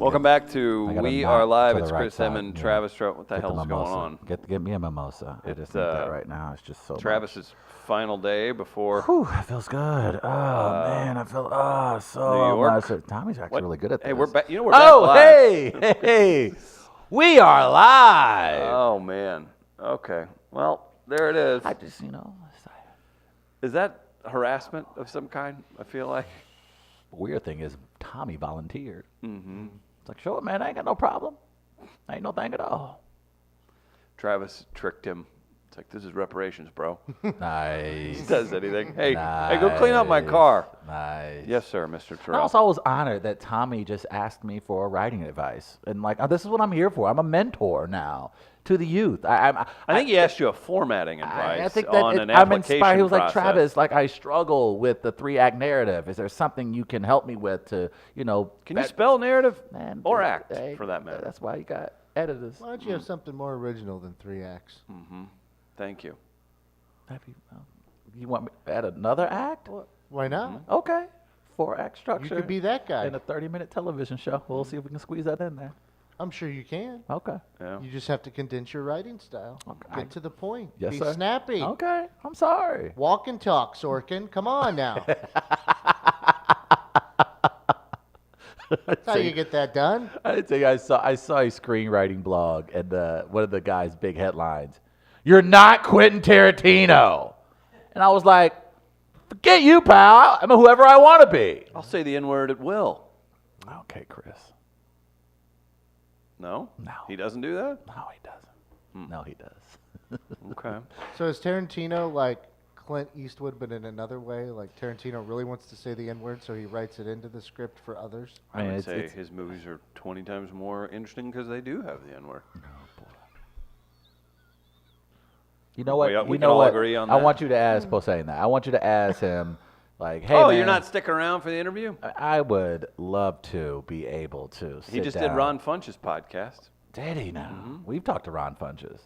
Welcome back to We Are Live. It's Chris Emmons, Travis Stroh. What the hell's going on? Get me a mimosa. I just need that right now. It's just so Travis's final day before. Whew, it feels good. Oh, man. I feel so New York. much. Tommy's actually really good at this. Hey, we're back. You know, we're back live. Hey. We are live. Oh, man. Okay. Well, there it is. I just, Is that harassment of some kind, I feel like? The weird thing is Tommy volunteered. Mm-hmm. It's like, sure, man, I ain't got no problem. Ain't no thing at all. Travis tricked him. It's like, this is reparations, bro. Nice. He does anything. Hey, nice. Hey, go clean up my car. Nice. Yes, sir, Mr. Terrell. I also was honored that Tommy just asked me for writing advice. And this is what I'm here for. I'm a mentor now to the youth. I think he asked you a formatting advice I think that on an I'm application inspired. He was like, process. Travis, I struggle with the 3-act narrative. Is there something you can help me with to, Can you spell narrative or act, hey, for that matter? That's why you got editors. Why don't you have something more original than 3 acts? Mm-hmm. Thank you. You want me to add another act? Why not? Okay. 4-act structure. You could be that guy. In a 30-minute television show. We'll see if we can squeeze that in there. I'm sure you can. Okay. Yeah. You just have to condense your writing style. Okay. Get to the point. Yes, be sir. snappy. Okay. I'm sorry. Walk and talk, Sorkin. Come on now. That's how you get that done. I didn't think I saw a screenwriting blog, and one of the guys' big headlines, "You're not Quentin Tarantino," and I was like, "Forget you, pal. I'm whoever I want to be." I'll say the N-word at will. Okay, Chris. No? No. He doesn't do that? No, he doesn't. No, he does. Okay. So is Tarantino like Clint Eastwood, but in another way? Like Tarantino really wants to say the N-word, so he writes it into the script for others? I would say his movies are 20 times more interesting because they do have the N-word. Oh, boy. You know what? We can all agree on that. I want you to ask, saying that. I want you to ask him, hey, oh, man, you're not sticking around for the interview? I would love to be able to sit He just down. did Ron Funch's podcast. Did he now? Mm-hmm. We've talked to Ron Funches.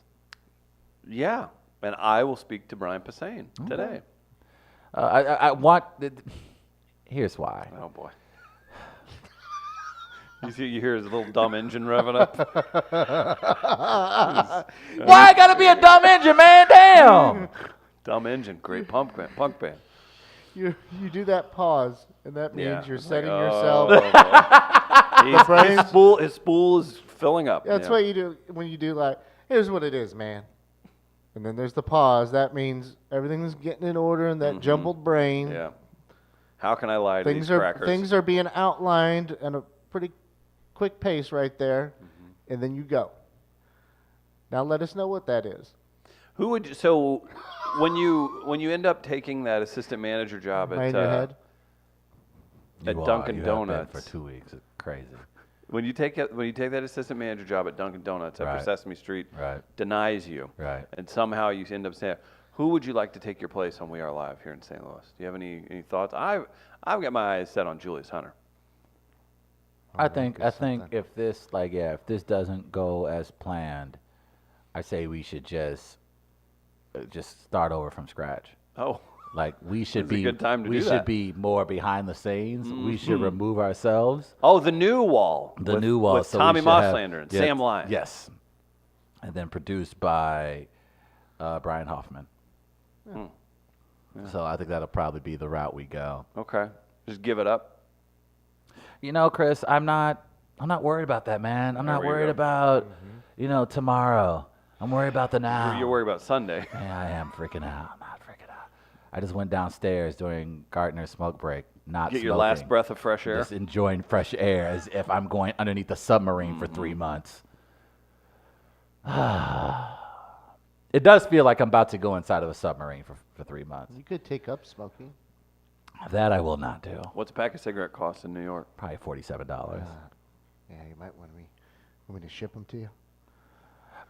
Yeah, and I will speak to Brian Posehn today. I want. Here's why. Oh boy. You hear his little dumb engine revving up. Why I gotta be a dumb engine, man? Damn. Dumb engine, great punk band. You do that pause, and that means Yeah. you're It's setting like, yourself. His spool is filling up. That's what you do when you do here's what it is, man. And then there's the pause. That means everything's getting in order in that jumbled brain. Yeah. How can I lie to these crackers? Things are being outlined at a pretty quick pace right there, and then you go. Now let us know what that is. Who would when you end up taking that assistant manager job Right in your head? at Dunkin' You Donuts have been for 2 weeks. It's crazy. When you take that assistant manager job at Dunkin' Donuts after Right. Sesame Street Right. denies you, Right. and somehow you end up saying, who would you like to take your place on We Are Live here in St. Louis? Do you have any thoughts? I've got my eyes set on Julius Hunter. I think if this if this doesn't go as planned, I say we should just start over from scratch. Oh, We should It's a be good time to we do should that. be more behind the scenes. We should remove ourselves. oh, the new WAL. The new WAL with so we Tommy should have- Mosslander and Sam Lyons. Yes, and then produced by Brian Hoffman. Yeah. So I think that'll probably be the route we go. Okay, just give it up. Chris, I'm not worried about that, man. I'm not There we worried go. about tomorrow. I'm worried about the now. You're worried about Sunday. Yeah, I am freaking out. I'm not freaking out. I just went downstairs during Gartner's smoke break, not Get your smoking, last breath of fresh air. just enjoying fresh air as if I'm going underneath a submarine for 3 Mm-hmm. months. It does feel like I'm about to go inside of a submarine for 3 months. You could take up smoking. That I will not do. What's a pack of cigarette cost in New York? Probably $47. Yeah, you might want me to ship them to you.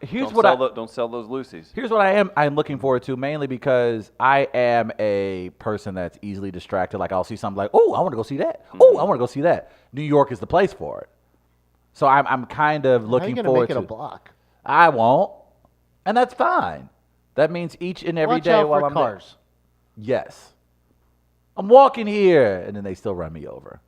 Here's Don't sell those Lucy's. Here's what I'm looking forward to, mainly because I am a person that's easily distracted. I'll see something oh, I want to go see that. Oh, I want to go see that. New York is the place for it. So I'm kind of looking How are you forward make to it a block? I won't. And that's fine. That means each and every Watch day out while for I'm there. cars. Yes. I'm walking here, and then they still run me over.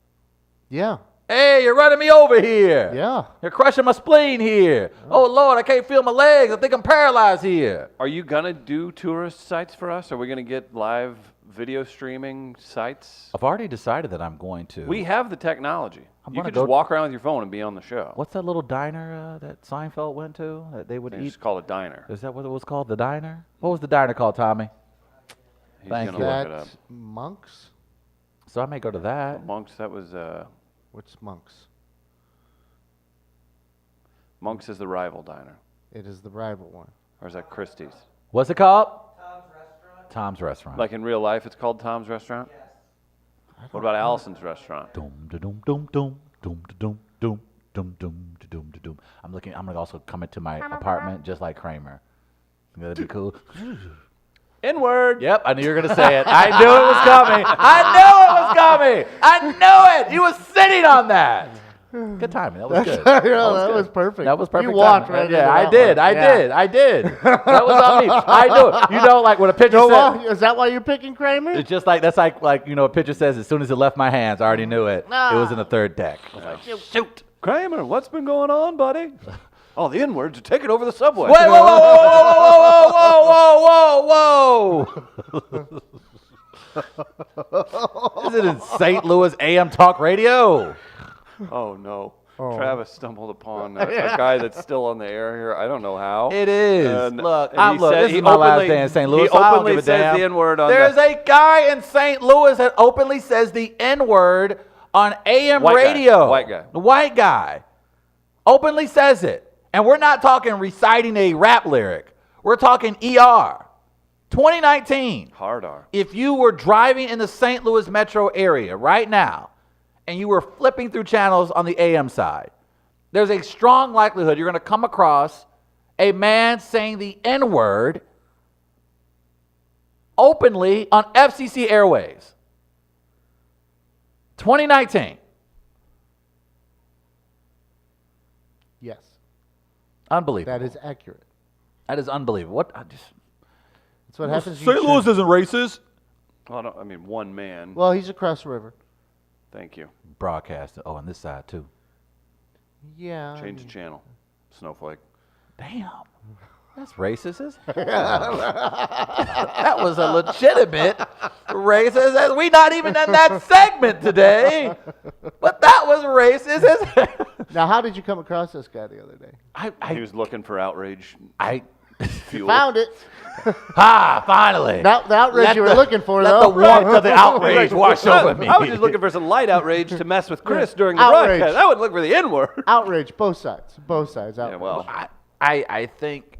Yeah. Hey, you're running me over here. Yeah. You're crushing my spleen here. Oh, Lord, I can't feel my legs. I think I'm paralyzed here. Are you gonna do tourist sites for us? Are we gonna get live video streaming sites? I've already decided that I'm going to. We have the technology. I'm You gonna could just go- walk around with your phone and be on the show. What's that little diner that Seinfeld went to that they would They eat? just call it diner. Is that what it was called? The diner? What was the diner called, Tommy? He's Thank gonna you. look it up. That's Monks? So I may go to that. Monks. That was What's Monks? Monks is the rival diner, It is the rival one. or is that Christie's? What's it called? Tom's Restaurant. Like in real life, it's called Tom's Restaurant. What about Allison's Restaurant? Doom da doom doom doom doom da doom doom doom doom da doom da doom. I'm gonna also come into my apartment just like Kramer. Think that'd be cool. N-word. Yep, I knew you were gonna say it. I knew it was coming. I knew it was coming. I knew it. You was sitting on that. Good timing. That was good. that was perfect. That was perfect. You walked timing. right Yeah, into I that did. one. I Yeah. did. I did. That was on me. I knew it. You know, like when a pitcher No, said, is that why you're picking Kramer? it's just like that's like you know, a pitcher says as soon as it left my hands, I already knew it. It was in the third deck. I was like, shoot. Kramer, what's been going on, buddy? Oh, the N-words are taking over the subway. Wait, whoa, whoa, whoa, whoa, whoa, whoa, whoa, whoa. Is it in St. Louis AM Talk Radio? Oh no. Oh. Travis stumbled upon a guy that's still on the air here. I don't know how. It is. And- Look, and he said- this he is my last openly- day in St. Louis. He so I don't openly give a says damn. the N-word on There's the, a guy in St. Louis that openly says the N-word on AM White guy. radio. White guy. The white guy. Openly says it. And we're not talking reciting a rap lyric. We're talking ER. 2019. hard R. If you were driving in the St. Louis metro area right now and you were flipping through channels on the AM side, there's a strong likelihood you're going to come across a man saying the N-word openly on FCC airways. 2019. Yes, Unbelievable. that is accurate. That is unbelievable. What? That's what happens. St. Louis isn't racist. Well, I mean, one man. Well, he's across the river. Thank you. Broadcast. Oh, on this side too. Yeah. Change the channel. Snowflake. Damn. That's racist as hell. That was a legitimate racist. We not even in that segment today. But that was racist as hell. Now, how did you come across this guy the other day? He was looking for outrage I fuel. Found it. finally. Not the outrage you were looking for, let though. the warmth of the outrage wash over me. I was just looking for some light outrage to mess with Chris during the Outrage. broadcast. I would look for the N-word. Outrage, both sides. Both sides. Outrage. Yeah, well, I think,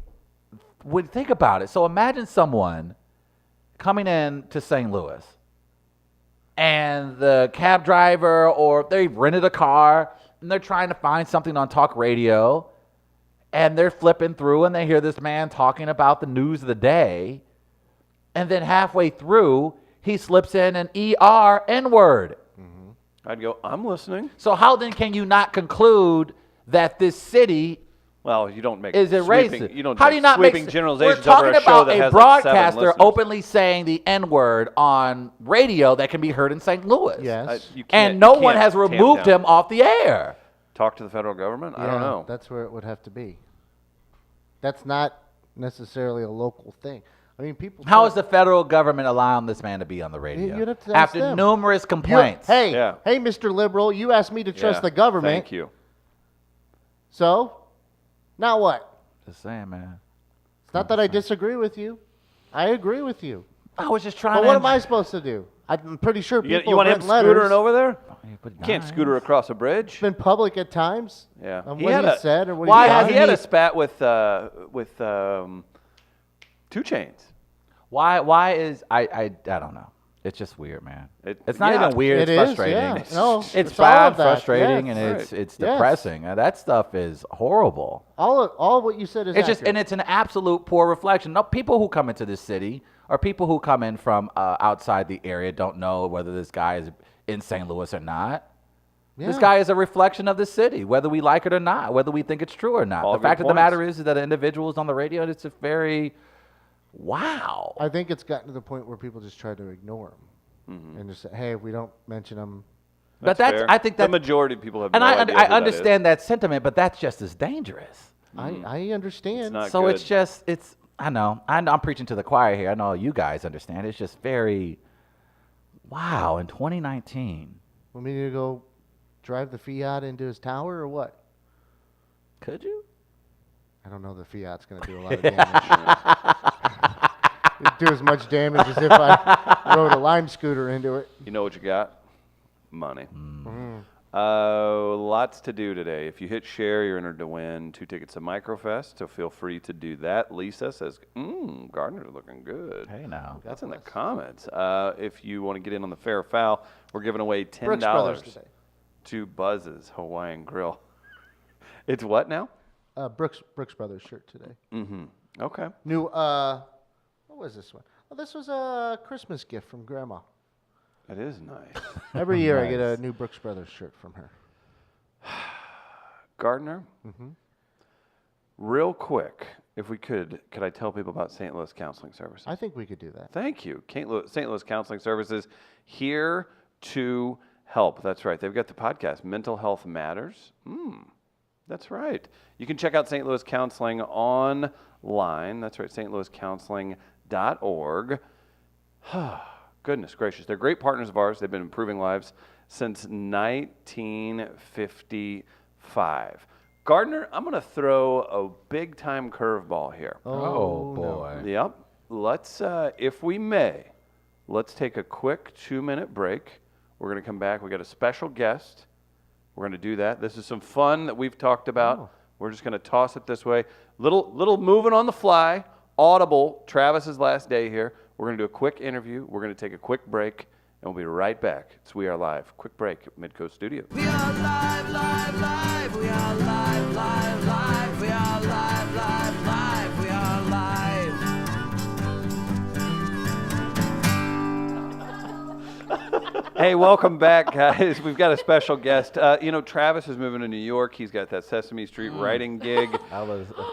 when think about it. So imagine someone coming in to St. Louis and the cab driver or they've rented a car and they're trying to find something on talk radio and they're flipping through and they hear this man talking about the news of the day. And then halfway through, he slips in an ER N-word. I'd go, I'm listening. So how then can you not conclude that this city Well, you don't make is it sweeping, racist? you don't How make do you not sweeping make generalizations We're talking over a show about that a has like 7 broadcaster listeners. openly saying the N-word on radio that can be heard in St. Louis. Yes. You can't- And no you one can't has tamp removed down. him off the air. Talk to the federal government? I don't Yeah, know. That's where it would have to be. That's not necessarily a local thing. I mean, people. How is the federal government allowing this man to be on the radio? You'd have to ask After them. numerous complaints. Hey, Yeah. hey, Mr. Liberal, you asked me to trust Yeah, the government. Thank you. So, now what? Just saying, man. It's not that I disagree with you. I agree with you. I was just trying But to... what am I supposed to do? I'm pretty sure You, people you want have him written letters. scootering over there? But You can't nice. scooter across a bridge. It's been public at times. Yeah. On He what had he a- said or what Why he hasn't He had he- a spat with 2 Chainz. Why is... I don't know. It's just weird, man. It's not yeah, even weird. it It's is, frustrating. yeah. No, It's it's all bad, of that. frustrating, Yes. and Right. it's Yes. depressing. That stuff is horrible. all of what you said is It's just, accurate. and it's an absolute poor reflection. No, people who come into this city or people who come in from outside the area don't know whether this guy is in St. Louis or not. This Yeah. guy is a reflection of the city, whether we like it or not, whether we think it's true or not. All The good fact of the points. matter is that an individual is on the radio, and it's a very, wow. I think it's gotten to the point where people just try to ignore him Mm-hmm. and just say, "Hey, if we don't mention him, But that's fair. I think the that, majority of people have and no I idea I who that is. understand that sentiment, but that's just as dangerous. I understand. It's not So good. it's just I know I'm preaching to the choir here. I know you guys understand. It's just very wow in 2019. Want me to go drive the Fiat into his tower or what? Could you? I don't know. The Fiat's going to do a lot of damage. It'd do as much damage as if I rode a Lime scooter into it. You know what you got? Money. Mm-hmm. Lots to do today. If you hit share, you're entered to win 2 tickets to Microfest, so feel free to do that. Lisa says, Gardner's looking good. Hey now. That's in the comments. If you want to get in on the fair or foul, we're giving away $10 Brooks Brothers today. to Buzz's Hawaiian Grill. It's what now? Brooks Brothers shirt today. Mm-hmm. Okay. New, what was this one? Oh, this was a Christmas gift from Grandma. It is nice. Every year I get a Nice. new Brooks Brothers shirt from her. Gardner, real quick, if we could I tell people about St. Louis Counseling Services? I think we could do that. Thank you. St. Louis Counseling Services, here to help. That's right. They've got the podcast, Mental Health Matters. That's right. You can check out St. Louis Counseling online. That's right, stlouiscounseling.org. Goodness gracious. They're great partners of ours. They've been improving lives since 1955. Gardner, I'm going to throw a big-time curveball here. Oh no. boy. Yep. Let's, if we may, let's take a quick 2-minute break. We're going to come back. We got a special guest. We're going to do that. This is some fun that we've talked about. Oh. We're just going to toss it this way. Little moving on the fly. Audible. Travis's last day here. We're going to do a quick interview. We're going to take a quick break, and we'll be right back. It's We Are Live. Quick break at Midcoast Studios. We are live, live, live. We are live, live, live. We are live, live, live. We are live. Hey, welcome back, guys. We've got a special guest. Travis is moving to New York. He's got that Sesame Street writing gig.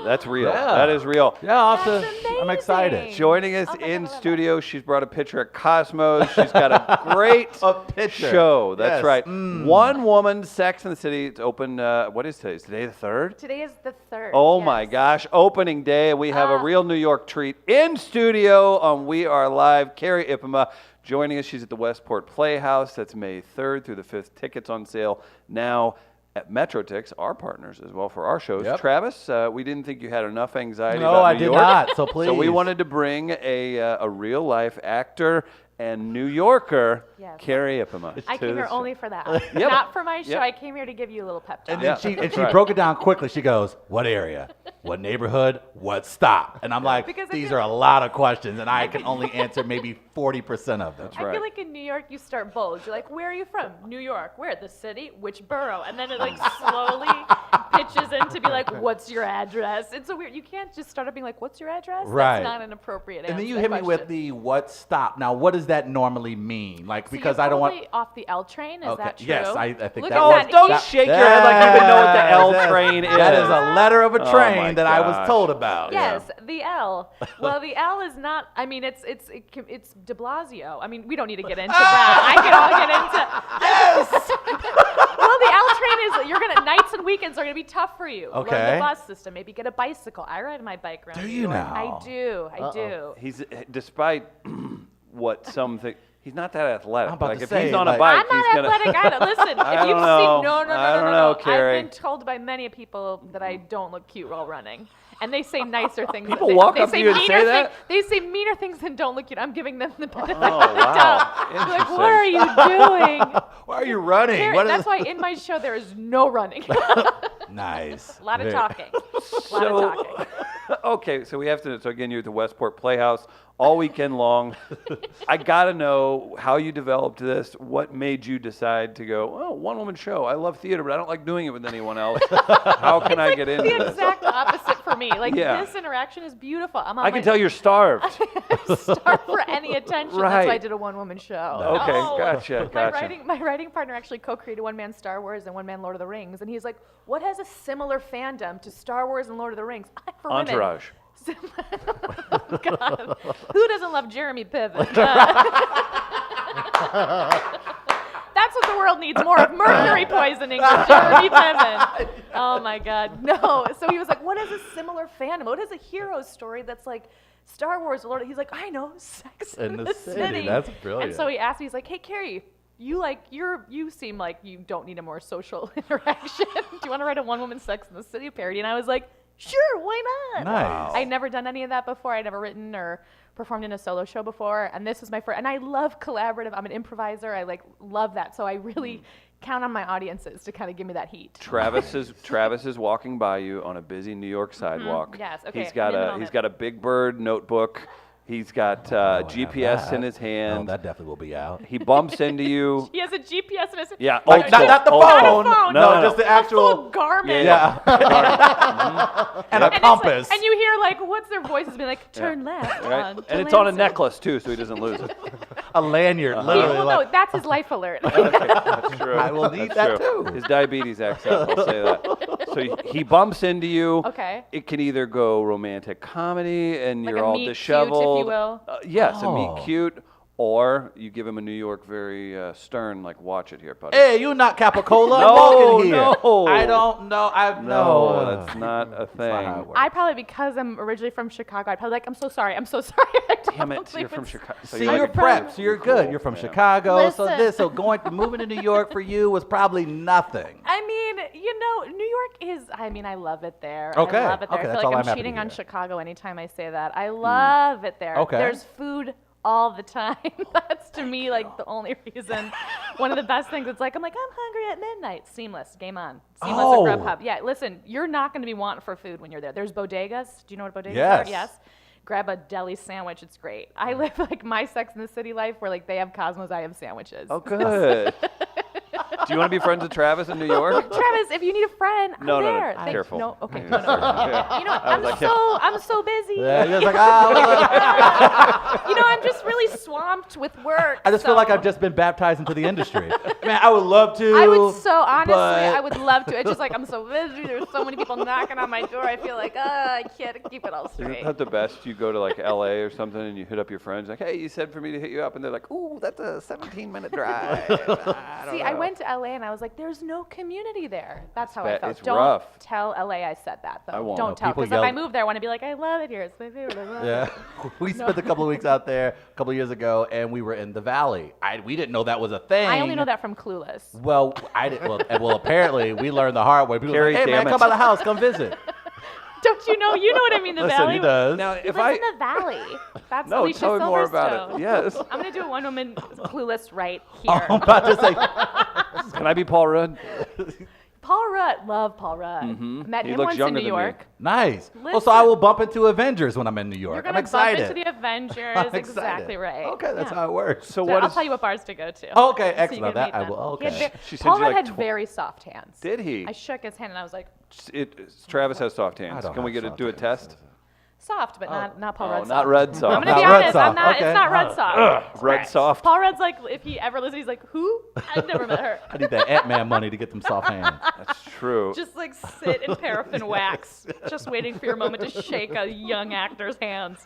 That's real. Yeah. That is real. Yeah, That's I'm excited. amazing. Joining us Oh my in God, I love studio, she's brought a picture of Cosmos. She's got a great picture. show. That's Yes. right. One woman, Sex in the City. It's open. What is today? Is today the 3rd? Today is the 3rd. Oh my yes. gosh, opening day. We have a real New York treat in studio on We Are Live. Carrie Ipema joining us. She's at the Westport Playhouse. That's May 3rd through the 5th. Tickets on sale now at MetroTix, our partners as well for our shows. Yep. Travis, we didn't think you had enough anxiety No, about I New did York. not. So please. So we wanted to bring a real life actor and New Yorker, Yes. Carrie Ipema. I to came here the show. only for that. Yep. Not for my show. Yep. I came here to give you a little pep talk. And Yeah, then she that's she right. broke it down quickly. She goes, "What area? What neighborhood? What stop?" And I'm like, Because I "These feel- are a lot of questions, and I can only answer maybe 40% of them." That's I right. feel like in New York, you start bold. You're like, where are you from? New York. Where? The city? Which borough? And then it like slowly pitches in to be like, what's your address? It's so weird. You can't just start up being like, what's your address? Right. That's not an appropriate answer. And then you hit me with the "what stop." Now, what does that normally mean? Like, So because you're I don't want. probably off the L train. Is Okay. that true? Yes, I think Look that at was- that. Don't He- shake your head like you even know what the L train is. That is a letter of a Oh train my that I was gosh. told about. Yes, the L. Well, the L is not. I mean, it's De Blasio. I mean, we don't need to get into that. I can all get into. Well, the L train is. You're gonna nights and weekends are gonna be tough for you. Learn Okay. the bus system. Maybe get a bicycle. I ride my bike around. Do New you York. now? I do. I do. He's despite what some think, he's not that athletic. I'm about like to if say, he's on a like- bike, I'm not he's gonna. athletic either. Listen, I if don't you've know. seen no, I don't know, Carrie. I've been told by many people that I don't look cute while running. And they say nicer things. People they, walk they up to say you and meaner say that? They say meaner things than don't look cute. I'm giving them the benefit Oh, of the wow. doubt. You're like, Interesting. what are you doing? Why are you running? There- What is- that's why in my show there is no running. Nice. A lot of Very- talking. A lot of talking. Okay, so we have to. So again, you're at the Westport Playhouse all weekend long. I gotta know how you developed this. What made you decide to go? Oh, one woman show. I love theater, but I don't like doing it with anyone else. How can I get into The this? exact opposite for me. Like Yeah. this interaction is beautiful. I'm on I can tell you're starved. starved for any attention. That's Right. why I did a one-woman show. Okay, No. gotcha, gotcha. My writing partner actually co-created one man Star Wars and one man Lord of the Rings, and he's like, "What has a similar fandom to Star Wars and Lord of the Rings?" For women. Entourage. God, who doesn't love Jeremy Piven? That's That's what the world needs more of. Mercury poisoning with Jeremy Piven. Oh my God, no. So he was like, what is a similar fandom? What is a hero story that's like Star Wars? Lord, he's like, I know, Sex in the City. That's brilliant. And so he asked me, he's like, hey Carrie, you seem like you don't need a more social interaction. Do you want to write a one-woman Sex in the City parody? And I was like, sure, why not? Nice. I'd never done any of that before. I'd never written or performed in a solo show before, and this was my first. And I love collaborative. I'm an improviser. I love that. So I really count on my audiences to kind of give me that heat. Travis is walking by you on a busy New York sidewalk. Yes, okay, He's got I'm in the a moment. Big Bird notebook. He's got GPS in his Oh, hand. that definitely will be out. He bumps into you. He has a GPS in his. Yeah, Like, old not, school, not the old phone. school. phone. No, just the A actual. full Garmin. Yeah. And a And it's compass. like, and you hear like, what's their voices be like? Turn left. Right? On And it's on a Delancey. necklace too, so he doesn't lose it. a lanyard, He- literally. well, like, no, that's his life alert. That's true. I will need That's that true. too. His diabetes acts up. I'll say that. So he bumps into you. Okay. It can either go romantic comedy and Like you're a all meet cute, if you disheveled. will. Yes, a Oh. meet cute, or you give him a New York very stern, like, watch it here, buddy. Hey, you not Capicola? No, Walk in here. no. I don't know. No, that's not a That's not how it thing. works. I probably, because I'm originally from Chicago, I'd probably like, I'm so sorry. I Damn don't it, think you're from it's- Chicago. So See, like you're a prepped, good- so you're good. cool. You're from Yeah. Chicago, so Listen. moving to New York for you was probably nothing. I mean, New York is, I mean, I love it there. Okay, I love it there. okay, I that's feel all like I'm happy I'm to cheating on hear. Chicago anytime I say that. I love it there. Okay. There's food all the time. That's to me like the only reason. One of the best things. It's like, I'm hungry at midnight. Seamless, game on. Seamless Oh. at Grubhub. Yeah, listen, you're not going to be wanting for food when you're there. There's bodegas. Do you know what bodegas Yes. are? Yes. Grab a deli sandwich. It's great. I live like my Sex in the City life where like they have Cosmos, I have sandwiches. Oh, good. Do you want to be friends with Travis in New York? Travis, if you need a friend, I'm No, no, no. there. Thank- Careful. No, okay. Yeah, No, no. yeah. You know, I was like, I'm so busy. Yeah, you're just like, ah. You know, I'm just really swamped with work. I just feel like so- I've just been baptized into the industry. Man, I would love to. I would so honestly, but- I would love to. It's just like I'm so busy. There's so many people knocking on my door. I feel like I can't keep it all straight. Isn't that the best? You go to like LA or something and you hit up your friends like, hey, you said for me to hit you up, and they're like, ooh, that's a 17-minute drive. See, I went to LA and I was like, there's no community there. That's how I bad. felt. It's Don't rough. tell LA I said that though. I won't. Don't No, tell. people Because if I yell- move there, I want to be like, I love it here. It's my favorite. I love it. Yeah, we spent a couple of weeks out there a couple of years ago, and we were in the Valley. We didn't know that was a thing. I only know that from Clueless. Well, I did. Well, apparently we learned the hard way. People were Carrie, like, "Hey man, damn come it. by the house, come visit." Don't you know? You know what I mean? The Listen, Valley. he does. Now, He if lives I in the Valley. That's no, Alicia tell me more about Silverstone. it. Yes. I'm gonna do a one-woman Clueless right Oh, here. I'm about to say, Can I be Paul Rudd? Paul Rudd, love Paul Rudd. Met He him looks once in younger New than me. York. nice. Well, so I will bump into Avengers when I'm in New York. You're I'm gonna bump excited. into the Avengers. I'm excited. Exactly right. Okay, that's Yeah. how it works. So So what I'll is? tell you what bars to go to. Oh, okay, So you excellent. can That meet I them. will. He had Okay. She sent Paul you Rudd like had tw- very soft hands. Did he? I shook his hand and I was like, Travis has soft I hands. don't Can we have do a soft test? hands. soft, but not Paul Rudd. Oh, not soft. Red soft. I'm gonna Not be Rudd honest. I'm soft. not. Okay. It's not Red soft. Red soft. Paul Rudd's like, if he ever listens, he's like, who? I've never met her. I need that Ant-Man money to get them soft hands. That's true. Just like sit in paraffin wax, just waiting for your moment to shake a young actor's hands.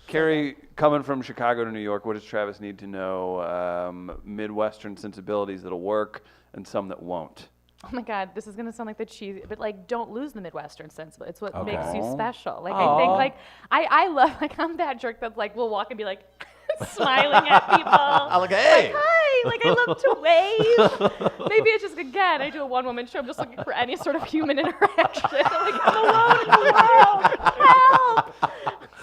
Carrie, coming from Chicago to New York, what does Travis need to know? Midwestern sensibilities that'll work and some that won't. Oh my God, this is gonna sound like the cheesy, but like, don't lose the Midwestern sensibility. It's what makes you Okay. special. Like, I Aw. think, like, I love, like, I'm that jerk that's like, will walk and be like, smiling at people. I'm like, hey. Like, hi, like, I love to wave. Maybe it's just, again, I do a one-woman show. I'm just looking for any sort of human interaction. Like, I'm alone in the world. Help.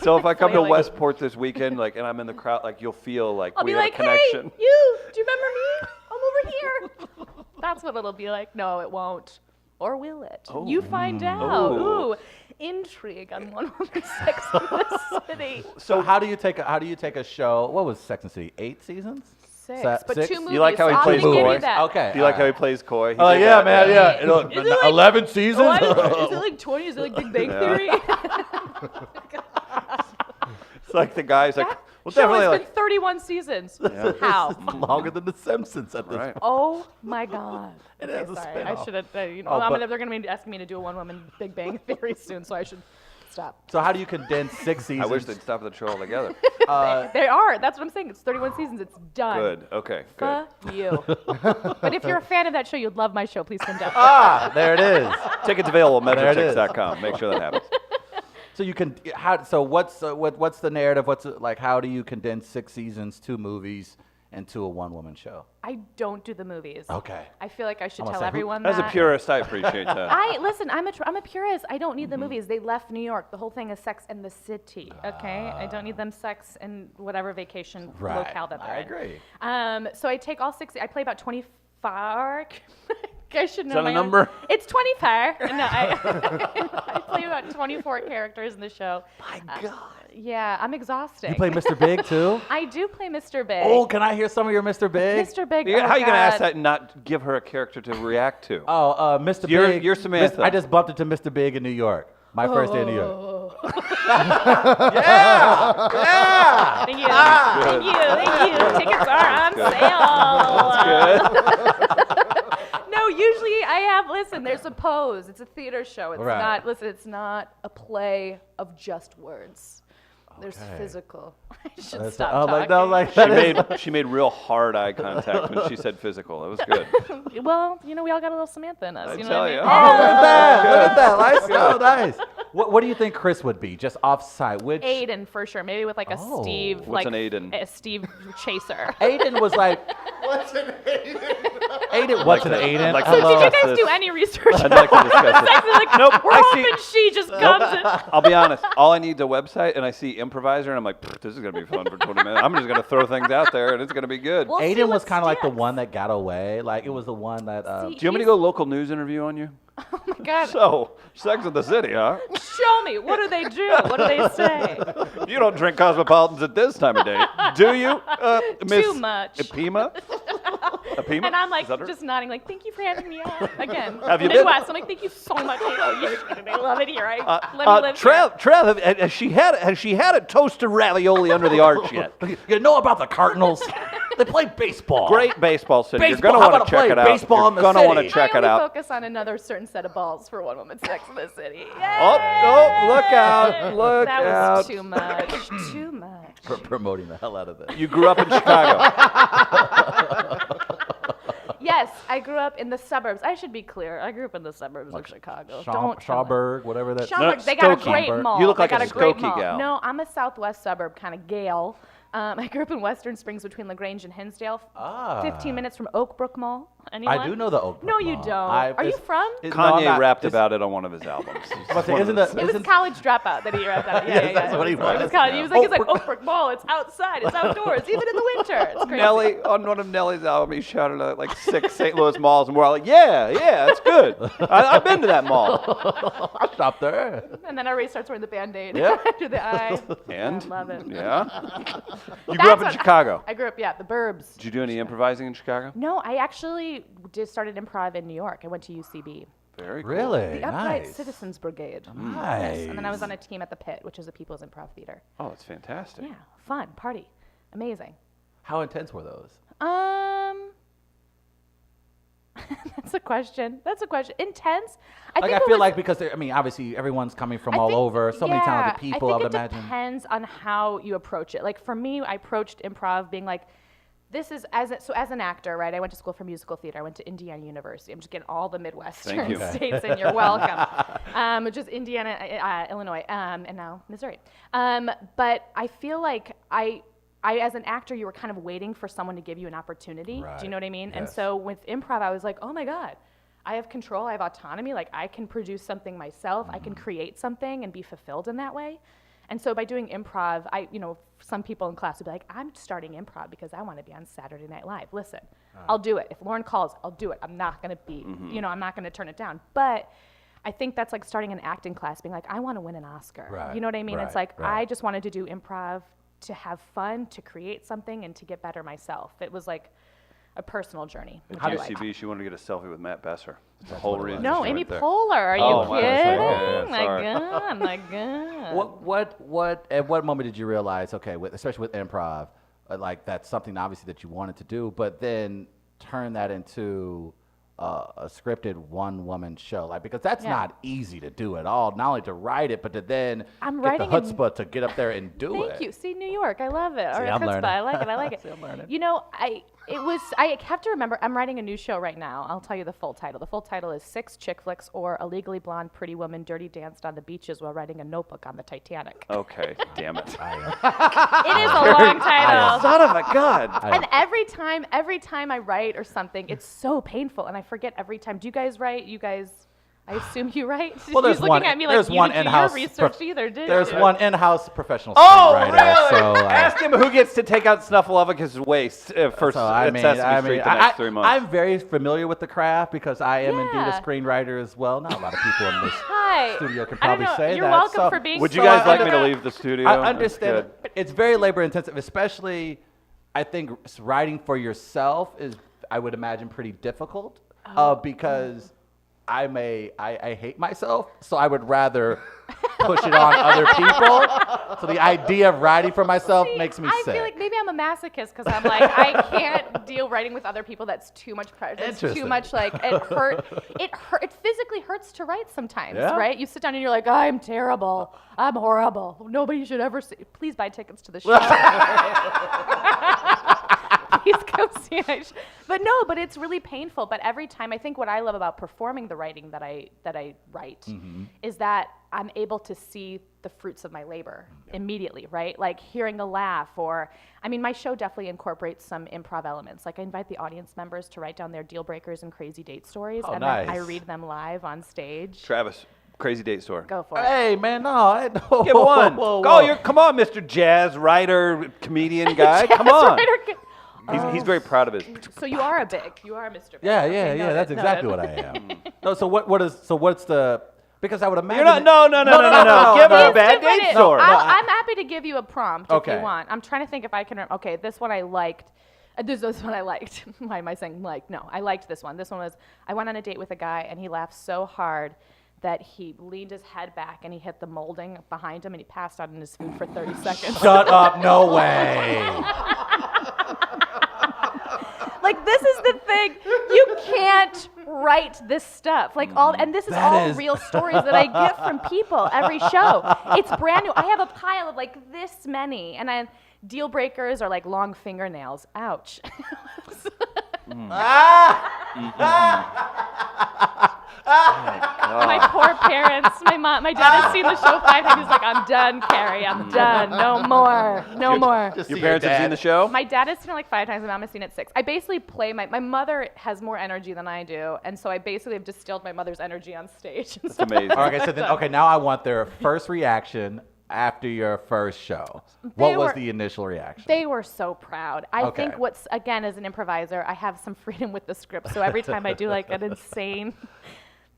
So if I come to Flailing. Westport this weekend, like, and I'm in the crowd, like, you'll feel like I'll we be have like, a connection. hey, you, do you remember me? I'm over here. That's what it'll be like. No, it won't. Or will it? You find out. Oh. Ooh, intrigue on One Woman Sex in the City. So how do you take a show? What was Sex and the City? 8 seasons? Six, Se- but six? 2 movies. You like how he so I'm plays gonna give coy? you that. Okay. Do you like how he plays coy? He Oh did yeah, that, man. Yeah. Is it like- 11 seasons. Oh, I don't know. Is it like 20? Is it like Big Bang Theory? It's like the guy's like, That well, show definitely has like. been 31 seasons. Yeah. How? It's longer than The Simpsons at this Right. point. Oh my God. It Okay, has a sorry. I spin-off. should have. Oh, but- they're going to be asking me to do a one-woman Big Bang Theory soon, so I should Stop. So how do you condense 6 seasons? I wish they'd stop the show altogether. They are. That's what I'm saying. It's 31 seasons. It's done. Good. Okay. Good. Fuck you. But if you're a fan of that show, you'd love my show. Please come down. There it is. Tickets available at There it is. metrotix.com. Make sure that happens. So you can how? So what's the narrative? What's like? How do you condense 6 seasons, 2 movies, into a one-woman show? I don't do the movies. Okay. I feel like I should I'm gonna tell say, who- everyone As a that. purist, I appreciate that. Listen. I'm a purist. I don't need the movies. They left New York. The whole thing is Sex and the City. Okay. I don't need them sex and whatever vacation Right. locale that they're I in. agree. So I take all 6. I play about 24. I should know that a my own- number? It's 24. No, I play about 24 characters in the show. My God. Yeah, I'm exhausted. You play Mr. Big too? I do play Mr. Big. Oh, can I hear some of your Mr. Big? Mr. Big. How are you going to ask God. that and not give her a character to react to? Mr. You're- Big. you're Samantha. I just bumped into Mr. Big in New York. My first day in New York. Thank you. Thank you. Thank you. Tickets are on sale. No, usually I have, listen, there's a pose. It's a theater show. It's Right. not, listen, it's not a play of just words. There's Okay. physical. I should That's- stop oh, talking. like, no, like, She made real hard eye contact when she said physical. That was good. Well, we all got a little Samantha in us. I you know tell what I you. mean? Oh, look at that. Look at that. Nice. Oh, nice. What do you think Chris would be? Just off-site? Which Aiden for sure. Maybe with like a Oh. Steve. What's like an Aiden? A Steve Chaser. Aiden was like, What's an Aiden? Aiden, what's an to- Aiden? I'd like I to So did you love- guys this. do any research? I'd like to discuss it. Actually, like, Nope, we're I hoping see- she just comes in. I'll be honest. All I need is a website, and I see improviser, and I'm like, this is going to be fun for 20 minutes. I'm just going to throw things out there, and it's going to be good. Well, see Aiden was what kind of like the sticks. one that got away. Like, it was the one that. See, Do you want me to go local news interview on you? Oh my God. So, Sex in the City, huh? Show me. What do they do? What do they say? You don't drink Cosmopolitans at this time of day, do you? Miss Too much. Epima? Epima? And I'm Is like that her? just nodding, like, thank you for having me on again. Have you been? Midwest. I'm like, thank you so much. I love it here. Let me live Trev, has she had a toasted ravioli under the arch yet? You know about the Cardinals? They play baseball. Great baseball city. You're Baseball. going to How want about to check play it out. baseball You're in the going to want to city? check I it only out. focus on another certain set of balls for one woman Sex in the City. Oh, look out. Look That out. was too much. Too much. For promoting the hell out of this. You grew up in Chicago. Yes, I grew up in the suburbs. I should be clear. I grew up in the suburbs of Chicago. Don't tell me. Schauberg, whatever that. Schaumburg, they got a Skokie. great mall. You look They like got a great Skokie mall. gal. No, I'm a southwest suburb kind of gal. I grew up in Western Springs between LaGrange and Hinsdale. Ah. 15 minutes from Oak Brook Mall. Anyone? I do know the Oak Brook No, you Mall. don't. I- Are you it's- from? it's- no, I'm Kanye not. rapped It's- about it on one of his albums. But One of isn't those that- It was isn't- college dropout that he rapped out. Yeah, Yes, that's what he It was. was college. He was like, Oak Brook- Oak Brook Mall. It's outside. It's outdoors, even in the winter. It's crazy. Nelly, on one of Nelly's albums, he shouted out like 6 St. Louis malls, and we're all like, yeah, it's good. I've been to that mall. I stopped there. And then everybody starts wearing the Band-Aid Yeah. to the eye. And? I love it. Yeah. You grew up in That's what- Chicago. I grew up, the burbs. Did you do any improvising in Chicago? No, I actually started improv in New York. I went to UCB. Very cool. Really? The Upright Nice. Citizens Brigade. Nice. And then I was on a team at the Pit, which is a People's Improv Theater. Oh, it's fantastic. Yeah, fun, party, amazing. How intense were those? That's a question. Intense. Like, think I it feel was- like because obviously everyone's coming from I all think- over, so many talented people. I I think would it imagine. depends on how you approach it. Like for me, I approached improv being like, this is as an actor, right? I went to school for musical theater. I went to Indiana University. I'm just getting all the Midwestern Thank you. states, and you're welcome. Which is Indiana, Illinois, and now Missouri. But I feel like I as an actor, you were kind of waiting for someone to give you an opportunity. Do Right. you know what I mean? And Yes. so with improv, I was like, oh my God, I have control, I have autonomy. Like I can produce something myself. I can create something and be fulfilled in that way. And so by doing improv, some people in class would be like, I'm starting improv because I want to be on Saturday Night Live. Listen, I'll do it. If Lauren calls, I'll do it. I'm not going to be, I'm not going to turn it down. But I think that's like starting an acting class, being like, I want to win an Oscar. Right, You know what I mean? It's right, like, right. I just wanted to do improv to have fun, to create something, and to get better myself. It was like a personal journey. At which I like. UCB, she wanted to get a selfie with Matt Besser. That's the whole what it reason. was. No, she Amy went there. Poehler. Are you Oh, wow. kidding? Yeah, my sorry. God, my God. At what moment did you realize, okay, especially with improv, like that's something obviously that you wanted to do, but then turn that into a scripted one-woman show, like because that's Yeah. not easy to do at all. Not only to write it, but to then I'm get the writing in- chutzpah to get up there and do it. Thank you. See, New York, I love it. See, Or I'm chutzpah, learning. I like it. I like it. See, I'm learning. You know, I have to remember. I'm writing a new show right now. I'll tell you the full title. The full title is 6 Chick Flicks or A Legally Blonde Pretty Woman Dirty Danced on the Beaches While Writing a Notebook on the Titanic. Okay, damn it. It is a long title. Son of a gun. And every time I write or something, it's so painful, and I forget every time. Do you guys write? You guys, I assume you write. Well, there's He's looking one. at me like There's you one didn't do in-house. your research prof- either, did There's you? one in-house professional Oh, screenwriter. really? So, Ask him who gets to take out Snuffleupagus' waist for So I mean, Sesame Street the next 3 months. I'm very familiar with the craft because I am indeed a Yeah. screenwriter as well. Not a lot of people in this Hi. studio can I don't probably know. say You're that. welcome So for being. Would you so guys like me to under- leave the studio? I That's understand. good. It's very labor intensive, especially I think writing for yourself is, I would imagine, pretty difficult because I hate myself, so I would rather push it on other people. So the idea of writing for myself See, makes me I sick. feel like maybe I'm a masochist because I'm like I can't deal writing with other people. That's too much pressure. It's too Interesting. much like it hurt. It physically hurts to write sometimes, Yeah. right? You sit down and you're like, I'm terrible. I'm horrible. Nobody should ever see. Please buy tickets to the show. Please come see it. But it's really painful. But every time, I think what I love about performing the writing that I write is that I'm able to see the fruits of my labor immediately, right? Like hearing a laugh, or I mean, my show definitely incorporates some improv elements. Like I invite the audience members to write down their deal breakers and crazy date stories, Oh, and then I nice. read them live on stage. Travis, crazy date story. Go for it. Hey man, no, Give one. Whoa, Come on, Mr. Jazz writer, comedian guy. Come Jazz on. writer. He's very proud of his. So you are Mr. Big. Yeah, Okay, yeah. noted, That's exactly noted. what I am. No, so what's the? Because I would imagine. You're not. No. Give no. her a Please bad do put date it- story. I'm happy to give you a prompt if Okay. you want. I'm trying to think if I can. Okay, this one I liked. This one I liked. Why am I saying like? No, I liked this one. This one was I went on a date with a guy and he laughed so hard that he leaned his head back and he hit the molding behind him and he passed out in his food for 30 seconds. Shut up! No way. Like this is the thing. You can't write this stuff. Like all, and this is That all is- real stories that I get from people every show. It's brand new. I have a pile of like this many, and deal breakers are like long fingernails. Ouch. My poor parents. My dad has seen the show 5 times. He's like, I'm done, Carrie. I'm done. No more. No more. Just Your see parents have seen dad. the show? My dad has seen it like 5 times. My mom has seen it 6. I basically play my mother has more energy than I do, and so I basically have distilled my mother's energy on stage. That's amazing. Okay, so then now I want their first reaction after your first show. What was were- the initial reaction? They were so proud. I Okay. think what's, again, as an improviser, I have some freedom with the script. So every time I do like an insane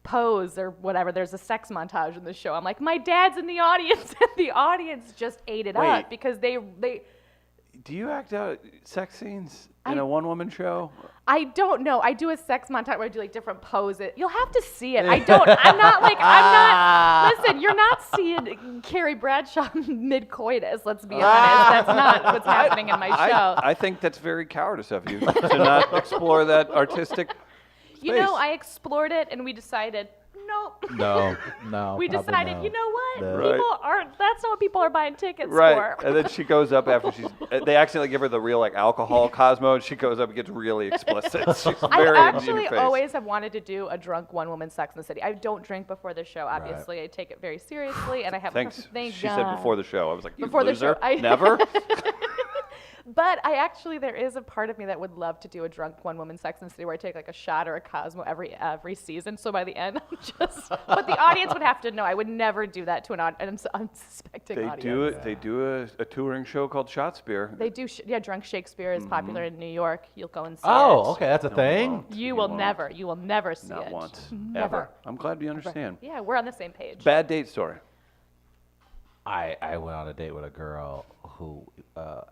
pose or whatever, there's a sex montage in the show. I'm like, my dad's in the audience. And the audience just ate it Wait. up because they Do you act out sex scenes in I- a one-woman show? I don't know. I do a sex montage where I do like different poses. You'll have to see it. I'm not, listen, you're not seeing Carrie Bradshaw mid-coitus, let's be honest. That's not what's happening in my show. I think that's very cowardice of you to not explore that artistic You know, space. I explored it and we decided, nope. No. We probably decided, no. you know what? No. Right. People aren't, that's not what people are buying tickets Right, for. and then she goes up after they accidentally give her the real like alcohol Cosmo, and she goes up and gets really explicit. She's I very in actually your face. always have wanted to do a drunk one-woman Sex in the City. I don't drink before the show, obviously. I take it very seriously, and I have. Thanks. Thank She God. said before the show. I was like, you Before the loser. show, I- Never. But there is a part of me that would love to do a drunk one-woman Sex in the City where I take like a shot or a Cosmo every season. So by the end, I'm just. But the audience would have to know. I would never do that to an unsuspecting They audience. do it. They do a touring show called Shotspire. They do. Drunk Shakespeare is popular in New York. You'll go and see it. Oh, okay, that's a thing. won't. You will won't. never. You will never see Not it. once. Never. Ever. I'm glad you understand. Yeah, we're on the same page. Bad date story. I went on a date with a girl who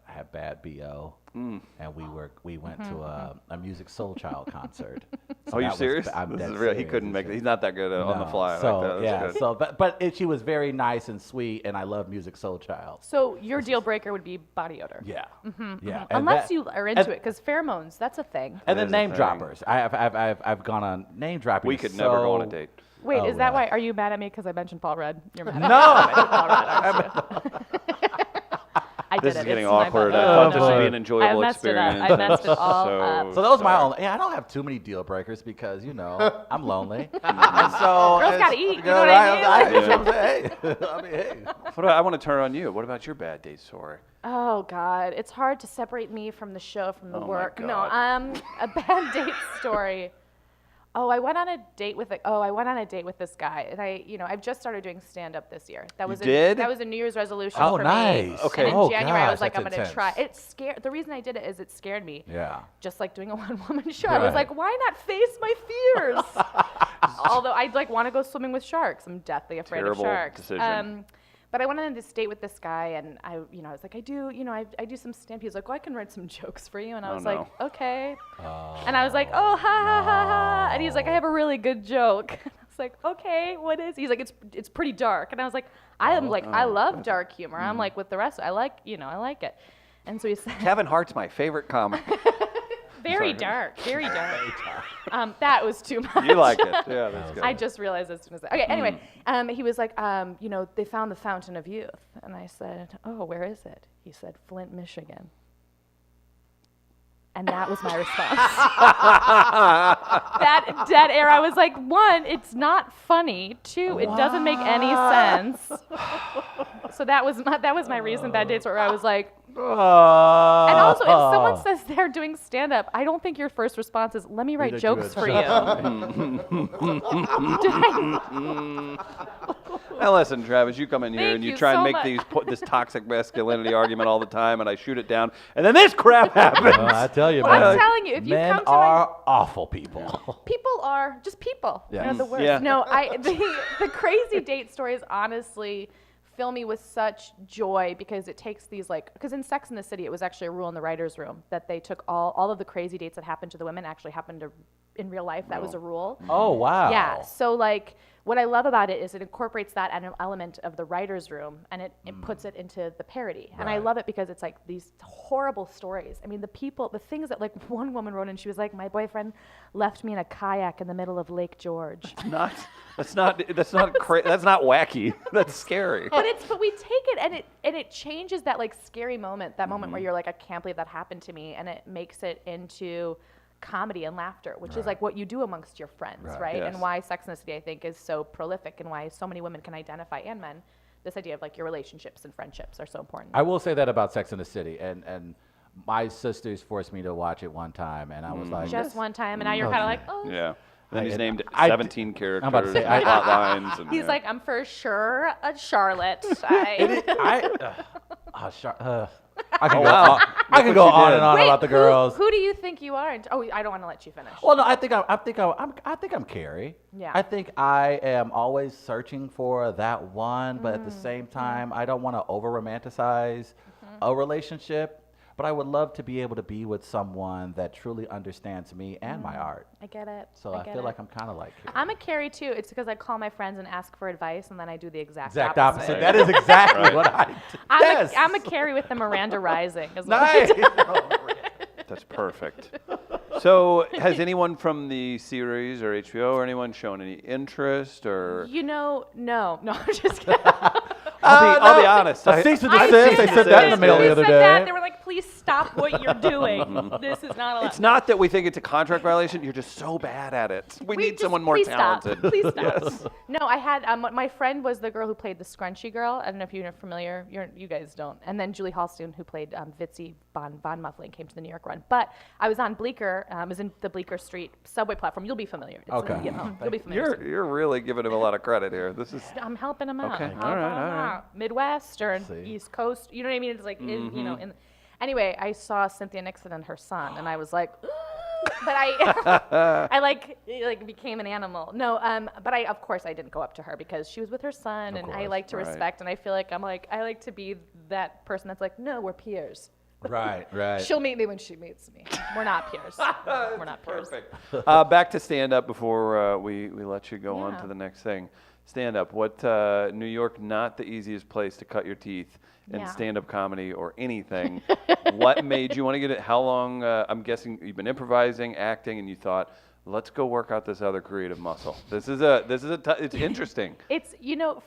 had bad BO, and we went to a Music Soul Child concert. So Are you that was- serious? I'm This dead is real. He serious. couldn't make it. He's not that good on the No. fly. So like that. That's yeah, good. so but she was very nice and sweet, and I love Music Soul Child. So your deal breaker would be body odor. Yeah, yeah. and Unless that- you are into and- it, because pheromones, that's a thing. And That then is a name thing. droppers. I've gone on name dropping. We is could never go on a so- date. Wait, Oh, is that yeah. why? Are you mad at me because I mentioned Paul Rudd? You're mad at me. No. Paul Rudd, aren't you? I did This it. is getting It's my awkward. bad. I thought Oh, this would be boy. an enjoyable I messed it up. experience. I messed it all up. So those are my sorry. only. Yeah, I don't have too many deal breakers because I'm lonely. And so Girls it's- gotta eat, you know girl, what I mean? I mean, hey. I want to turn on you. What about your bad date story? Oh God, it's hard to separate me from the show, from the Oh, my work. No, God. a bad date story. I went on a date with this guy, and I've just started doing stand up this year. That was did? that was a New Year's resolution Oh, for me. nice. Okay. And in Oh, January, I was gosh, like, I'm that's gonna intense. try. It scared. The reason I did it is it scared me. Yeah. Just like doing a one-woman show, I was Right. like, why not face my fears? Although I'd like want to go swimming with sharks. I'm deathly afraid Terrible of sharks. decision. But I went on this date with this guy, and I was like, I do some stand. He was like, well, I can write some jokes for you, and I Oh, was no. like, okay. And I was like, oh, ha ha ha ha. And he's like, I have a really good joke. And I was like, okay, what is? He's like, it's pretty dark. And I was like, I love dark humor. I'm like with the rest. I like it. And so he said, Kevin Hart's my favorite comic. very dark, very dark. That was too much. You like it? Yeah, that's good. I just realized as soon as okay. Anyway, he was like, they found the Fountain of Youth, and I said, oh, where is it? He said, Flint, Michigan. And that was my response. That dead air. I was like, one, it's not funny. Two, it doesn't make any sense. So that was my recent bad dates where I was like. And also, if someone says they're doing stand up, I don't think your first response is, let me write that you jokes would for you. Now listen, Travis, you come in here Thank and you you try and so make much. this toxic masculinity argument all the time, and I shoot it down, and then this crap happens. I tell you, Well, man. I'm telling you, if you men come to are awful people. people are just people. Yeah. They're the worst. Yeah. No, the crazy date stories honestly fill me with such joy because it takes these because in Sex and the City it was actually a rule in the writers' room that they took all of the crazy dates that happened to the women actually happened to in real life. That was a rule. Oh wow. Yeah. So what I love about it is it incorporates that element of the writer's room and it puts it into the parody. And I Right. love it because it's like these horrible stories. I mean, the things that one woman wrote and she was like, my boyfriend left me in a kayak in the middle of Lake George. That's not wacky. That's scary. but we take it and it changes that scary moment, that moment where you're like, I can't believe that happened to me, and it makes it into comedy and laughter, which is what you do amongst your friends, right? Yes. And why Sex and the City I think is so prolific and why so many women can identify, and men, this idea of your relationships and friendships are so important. I will say that about Sex and the City, and my sisters forced me to watch it one time, and I was like, Just one time, and now you're kind of like, oh. Yeah. Then he's I- named I- 17 characters, I'm about to say, and plot lines. And, He's yeah. like, I'm for sure a Charlotte. I can Oh, go wow. on, I can go what you on did. and on Wait, about the girls. Who do you think you are? Oh, I don't want to let you finish. Well, no, I think I'm Carrie. Yeah. I think I am always searching for that one, but at the same time, I don't want to over romanticize a relationship. But I would love to be able to be with someone that truly understands me and my art. I get it. So I feel like I'm kind of like Carrie. I'm a Carrie too. It's because I call my friends and ask for advice, and then I do the exact opposite. Right. That is exactly Right. what I do. I'm, I'm a Carrie with the Miranda Rising. Is what Nice. That's perfect. So, has anyone from the series or HBO or anyone shown any interest or? no, I'm just kidding. I'll be honest. A cease and I desist. They did said that in the mail They the other said that. day. They were like, please stop what you're doing. This is not allowed. It's not that we think it's a contract violation. You're just so bad at it. We need just- someone more please stop. talented. Please stop. Yes. No, I had my friend was the girl who played the Scrunchy Girl. I don't know if you're familiar. You guys don't. And then Julie Halstein, who played Vitzi Von Muffling, came to the New York run. But I was on Bleecker. Was in the Bleecker Street subway platform. You'll be familiar. It's Okay. you'll be familiar. soon. You're really giving him a lot of credit here. This is I'm helping him out. Okay, all right. Midwestern, See. East Coast. You know what I mean? It's like, anyway, I saw Cynthia Nixon and her son, and I was like, but I like became an animal. No, but of course I didn't go up to her because she was with her son, and I like to right. respect, and I feel like I like to be that person that's like, no, we're peers. Right, right. She'll meet me when she meets me. We're not peers. We're not peers. Perfect. Back to stand up before we let you go on Yeah. to the next thing. Stand up. What New York, not the easiest place to cut your teeth in Yeah. stand up comedy or anything. What made you want to get it? How long? I'm guessing you've been improvising, acting, and you thought, let's go work out this other creative muscle. It's interesting. It's,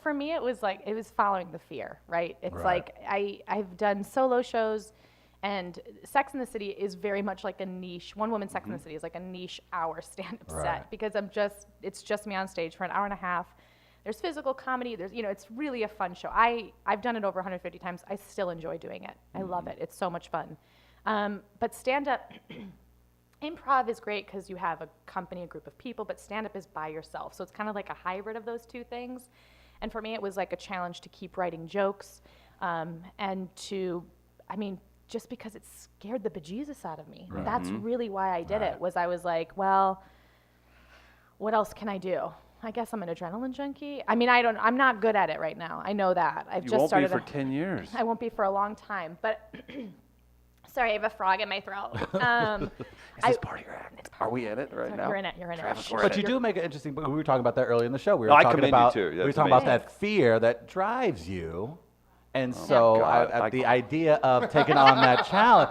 for me, it was following the fear, right? It's like I've done solo shows, and Sex in the City is very much like a niche. One Woman Sex in the City is like a niche hour stand-up set because it's just me on stage for an hour and a half. There's physical comedy. There's, it's really a fun show. I've done it over 150 times. I still enjoy doing it. I love it. It's so much fun. But stand-up, improv is great because you have a company, a group of people, but stand-up is by yourself. So it's kind of like a hybrid of those two things. And for me, it was like a challenge to keep writing jokes and just because it scared the bejesus out of me. That's really why I did it, I was like, well, what else can I do? I guess I'm an adrenaline junkie. I'm not good at it right now. I know that. I've You just won't started. be for 10 years. I won't be for a long time, but sorry, I have a frog in my throat. Is this part of your act? Are we in it right now? You're in it. You're in Travis, it. we're in But you it. do make it interesting. We were talking about that earlier in the show. We were No, I talking commend you about too. we were That's talking about amazing. that fear that drives you. And so God. the idea of taking on that challenge,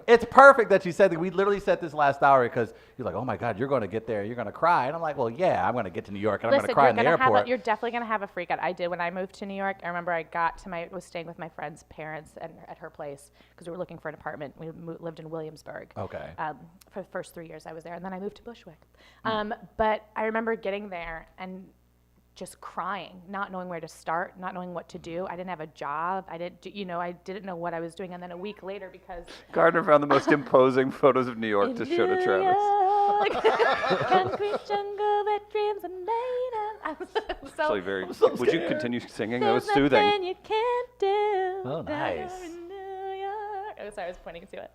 it's perfect that you said that. We literally said this last hour because you're like, oh my God, you're going to get there, you're going to cry. And I'm like, well, yeah, I'm going to get to New York and I'm going to cry in the airport. You're definitely going to have a freak out. I did when I moved to New York. I remember I was staying with my friend's parents at her place because we were looking for an apartment. We lived in Williamsburg. Okay. For the first 3 years I was there, and then I moved to Bushwick. But I remember getting there and just crying, not knowing where to start, not knowing what to do. I didn't have a job. I didn't know what I was doing. And then a week later, because Gardner found the most imposing photos of New York to show to Travis. concrete jungle that dreams are made of. Actually, would you continue singing? That was There's soothing. nothing you can't do. Oh, nice. down in New York. Oh, sorry, I was pointing to it.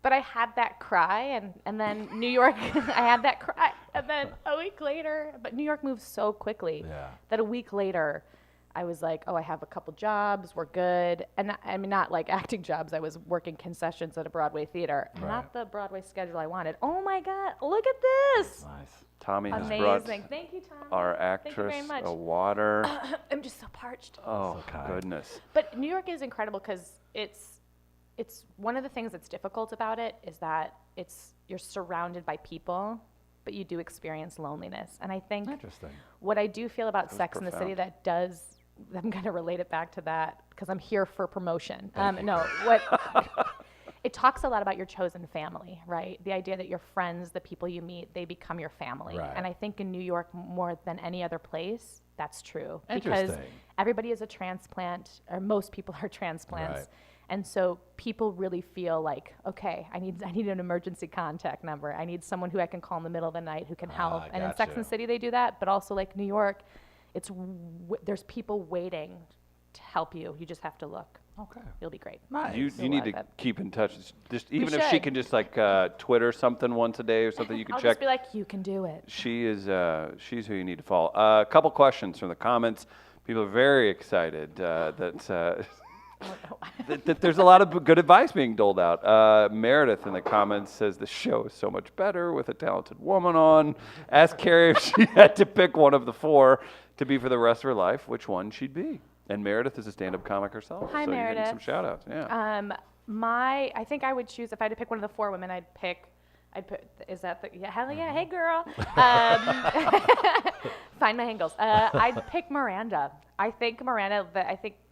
But I had that cry, and then New York, I had that cry, and then a week later, but New York moves so quickly that a week later, I was like, oh, I have a couple jobs, we're good. And not like acting jobs, I was working concessions at a Broadway theater. Not the Broadway schedule I wanted. Oh my God, look at this. Nice. Tommy has brought Amazing. Thank you, Tom. our Thank you actress very much. a water. I'm just so parched. Oh, So kind. goodness. But New York is incredible because it's one of the things that's difficult about it is that you're surrounded by people, but you do experience loneliness. And I think Interesting. what I do feel about Sex in the City profound. I'm going to relate it back to that because I'm here for promotion. It talks a lot about your chosen family, right? The idea that your friends, the people you meet, they become your family. Right. And I think in New York, more than any other place, that's true. Because Interesting. everybody is a transplant, or most people are transplants. Right. And so people really feel like, okay, I need an emergency contact number. I need someone who I can call in the middle of the night who can help. And in Sex gotcha. and the City, they do that. But also like New York, there's people waiting to help you. You just have to look. Okay. You'll be great. Nice. You a need lot to of it. keep in touch. Just even if she should. can just like Twitter something once a day or something, you can I'll check. just be like, you can do it. She's who you need to follow. A couple questions from the comments. People are very excited that there's a lot of good advice being doled out. Meredith in the comments says the show is so much better with a talented woman on. Ask Carrie if she had to pick one of the four to be for the rest of her life, which one she'd be. And Meredith is a stand-up comic herself. Hi, so you're getting Meredith. some shout-outs. Yeah. I think I would choose, if I had to pick one of the four women, is that the, yeah, hell yeah, hey girl. Find my angles. I'd pick Miranda. I think Miranda,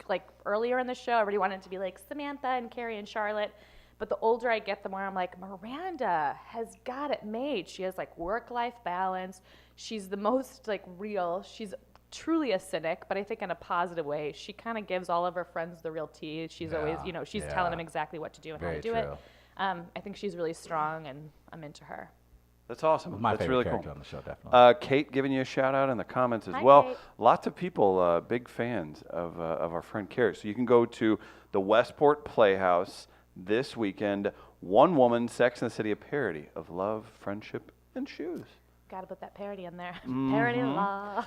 like earlier in the show, everybody wanted to be like Samantha and Carrie and Charlotte. But the older I get, the more I'm like, Miranda has got it made. She has like work-life balance. She's the most like real. She's truly a cynic, but I think in a positive way. She kind of gives all of her friends the real tea. She's always, she's telling them exactly what to do and how to do it. I think she's really strong, and I'm into her. That's awesome. My That's favorite really character cool. on the show, definitely. Kate giving you a shout out in the comments as Hi, well. Kate. Lots of people big fans of our friend Carrie. So you can go to the Westport Playhouse this weekend. One Woman, Sex and the City, a parody of love, friendship, and shoes. Gotta put that parody in there. Parody law.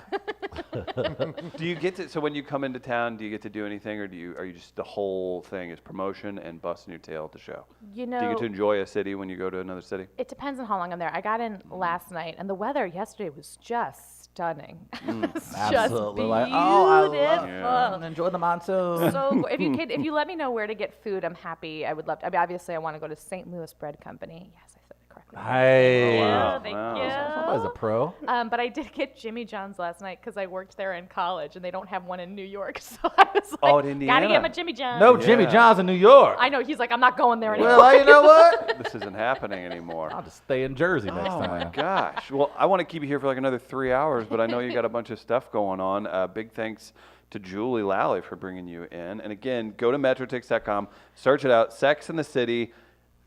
Do you get to, so when you come into town, do you get to do anything, or are you just, the whole thing is promotion and busting your tail at the show? You Do you get know, to enjoy a city when you go to another city? it depends on how long I'm there. I got in last night, and the weather yesterday was just stunning. It's Absolutely. just Like, oh, I love beautiful. enjoy the monsoon. So if you let me know where to get food, I'm happy. I would love to. I mean, obviously, I want to go to St. Louis Bread Company. Yes, I said it correctly. Hey. Yeah, thank Wow. you. Somebody's a pro. But I did get Jimmy John's last night because I worked there in college, and they don't have one in New York. So I was like, Oh, in gotta Indiana. get my Jimmy John's. No Jimmy John's in New York. I know. He's like, I'm not going there anymore. Well, you know what? This isn't happening anymore. I'll just stay in Jersey next Oh my time. gosh. Well, I want to keep you here for like another 3 hours, but I know you got a bunch of stuff going on. Big thanks to Julie Lally for bringing you in. And again, go to metrotix.com, search it out. Sex and the City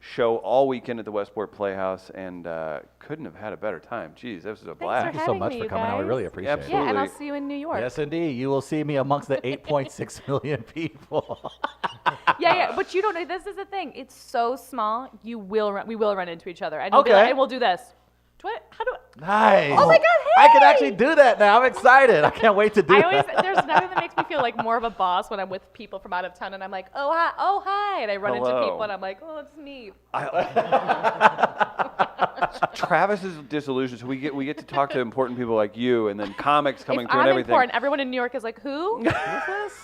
show all weekend at the Westport Playhouse, and couldn't have had a better time. Jeez, this was a blast. Thank you so having much me, for you coming on. We guys. really appreciate it. Absolutely. Yeah, and I'll see you in New York. Yes, indeed. You will see me amongst the 8.6 million people. Yeah, but you don't know. This is the thing. It's so small. We will run into each other. And we'll be Okay. like, and we'll do this. How do Nice. Oh my God, I can hey! actually do that now. I'm excited. I can't wait to do I always that. there's nothing that makes me feel like more of a boss when I'm with people from out of town and I'm like, oh hi, and I run into Hello. people and I'm like, oh, it's me. Travis is disillusioned, so we get to talk to important people like you, and then comics coming If through I'm and everything. important, everyone in New York is like, who?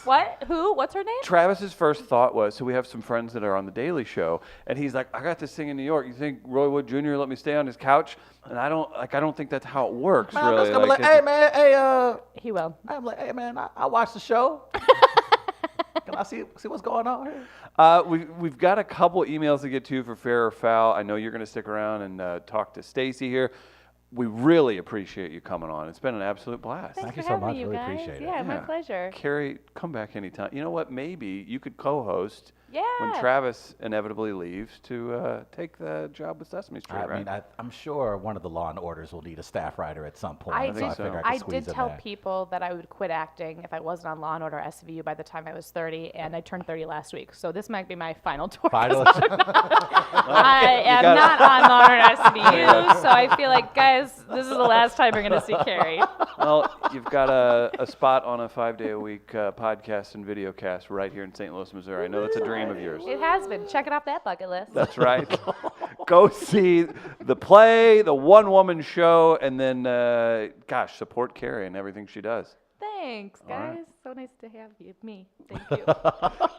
What? Who? What's her name? Travis's first thought was, so we have some friends that are on the Daily Show, and he's like, I got this thing in New York. You think Roy Wood Jr. let me stay on his couch? And I don't think that's how it works. Man, I'm really. just gonna be like, it's- hey man, hey He will. I'm like, hey man, I watched the show. Can I see what's going on here? We've got a couple emails to get to for Fair or Foul. I know you're going to stick around and talk to Stacy here. We really appreciate you coming on. It's been an absolute blast. Thanks Thank you for so having much. me, you Really guys. appreciate it. Yeah, my pleasure. Carrie, come back anytime. You know what? Maybe you could co-host when Yeah. Travis inevitably leaves to take the job with Sesame Street, I right? mean, I'm sure one of the Law and Orders will need a staff writer at some point. I so did, I figure I, I could squeeze did in tell there. people that I would quit acting if I wasn't on Law & Order SVU by the time I was 30, and I turned 30 last week. So this might be my final tour. Finally. I am gotta- not on Law & Order SVU, so I feel like, guys, this is the last time you're going to see Carrie. Well, you've got a spot on a 5-day-a-week podcast and video cast right here in St. Louis, Missouri. I know that's a dream of yours. It has been. Check it off that bucket list. That's right. Go see the play, the one-woman show, and then, gosh, support Carrie and everything she does. Thanks, All right. guys. So nice to have you. Me. Thank you.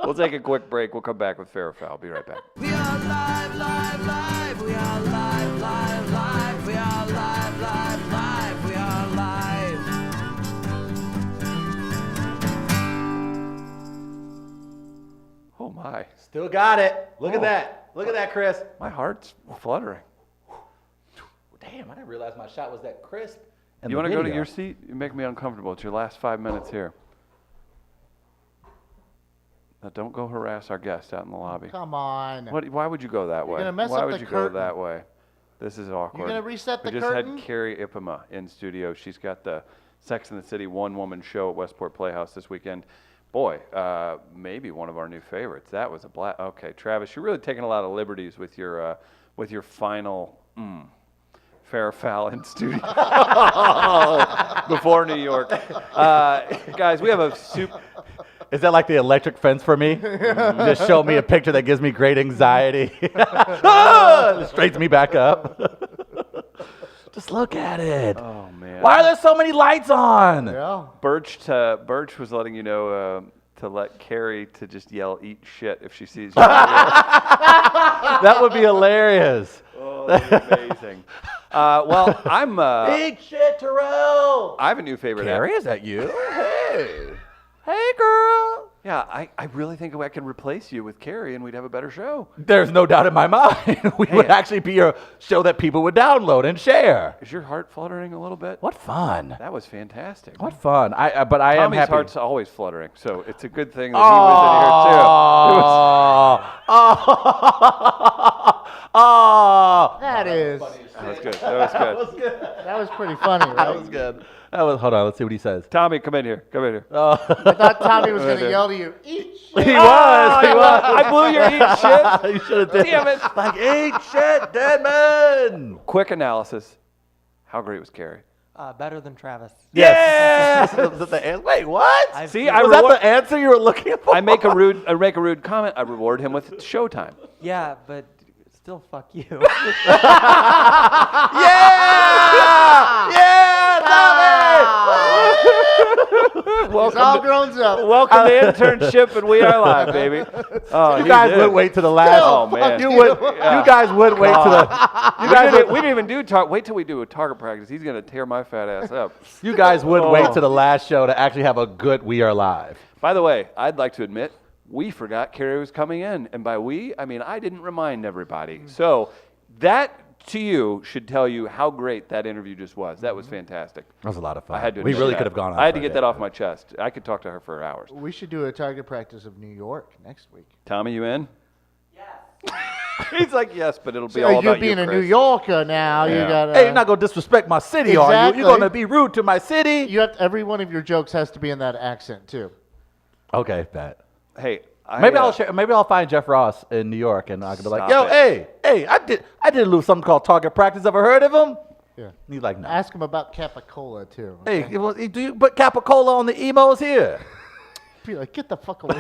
We'll take a quick break. We'll come back with Fair or Foul. Be right back. We are live, live, live. We are live, live, live. We are live, live, live. We are live. Oh, my. Still got it. Look at that. Look at that, Chris. My heart's fluttering. Damn, I didn't realize my shot was that crisp. in You the want to go to video. your seat? You make me uncomfortable. It's your last 5 minutes here. Now, don't go harass our guest out in the lobby. Come on. Why would you go that way? gonna mess Why up would the you curtain. go that way? This is awkward. gonna reset we the just curtain? had Carrie Ipema in studio. She's got the Sex and the City one-woman show at Westport Playhouse this weekend. Boy, maybe one of our new favorites. That was a blast. Okay, Travis, you're really taking a lot of liberties with your final Fair or Foul in studio before New York. Guys, we have a super. Is that like the electric fence for me? Just show me a picture that gives me great anxiety. It straightens me back up. Just look at it. Oh man. Why are there so many lights on? Yeah. Birch was letting you know to let Carrie to just yell "eat shit" if she sees you. That would be hilarious. Oh, that'd be amazing. Well, I'm. Eat shit, Terrell. I have a new favorite. Carrie, is that you? Hey. Hey, girl. Yeah, I really think I can replace you with Carrie, and we'd have a better show. There's no doubt in my mind. We would actually be a show that people would download and share. Is your heart fluttering a little bit? What fun. That was fantastic. What fun. But I am Tommy's happy. heart's always fluttering, so it's a good thing that he was Oh. That is. in here too. That was good. That was good. That was pretty funny, right? That was good. Hold on, let's see what he says. Tommy, come in here. Come in here. I thought Tommy was going to yell to you, eat shit. He was. I blew your eat shit. You should have did. Damn it. Like, eat shit, dead man. Quick analysis. How great was Carrie? Better than Travis. Yes. Wait, what? See, I I Was that reward, the answer you were looking for? I make a rude comment. I reward him with showtime. Yeah, but still fuck you. It's all grown up. Welcome to internship, and we are live, baby. Oh, You guys would wait to the last. Oh, man. You would. You guys would wait to the. We didn't even do target. Wait till we do a target practice. He's gonna tear my fat ass up. You guys would wait to the last show to actually have a good We Are Live. By the way, I'd like to admit we forgot Carrie was coming in, and by we, I mean I didn't remind everybody. So that to you should tell you how great that interview just was. That was fantastic. That was a lot of fun. I had to. We admit really that. could have gone on. I had to for get a that day. off my chest. I could talk to her for hours. We should do a target practice of New York next week. Tommy, you in? Yes. He's like, yes, but it'll be So all you about being you, a Chris. New Yorker now, Yeah. you got. Hey, you're not gonna disrespect my city, are you? Exactly. You're gonna be rude to my city. You have every one of your jokes has to be in that accent too. Okay, bet. Hey, Maybe I'll share, maybe I'll find Jeff Ross in New York, and I can be like, Stop "Yo, hey, I did a little something called target practice. Ever heard of him?" Yeah. And he's like, "No." Ask him about Capicola too. Hey, do you put Capicola on the emos here? Be like, get the fuck away.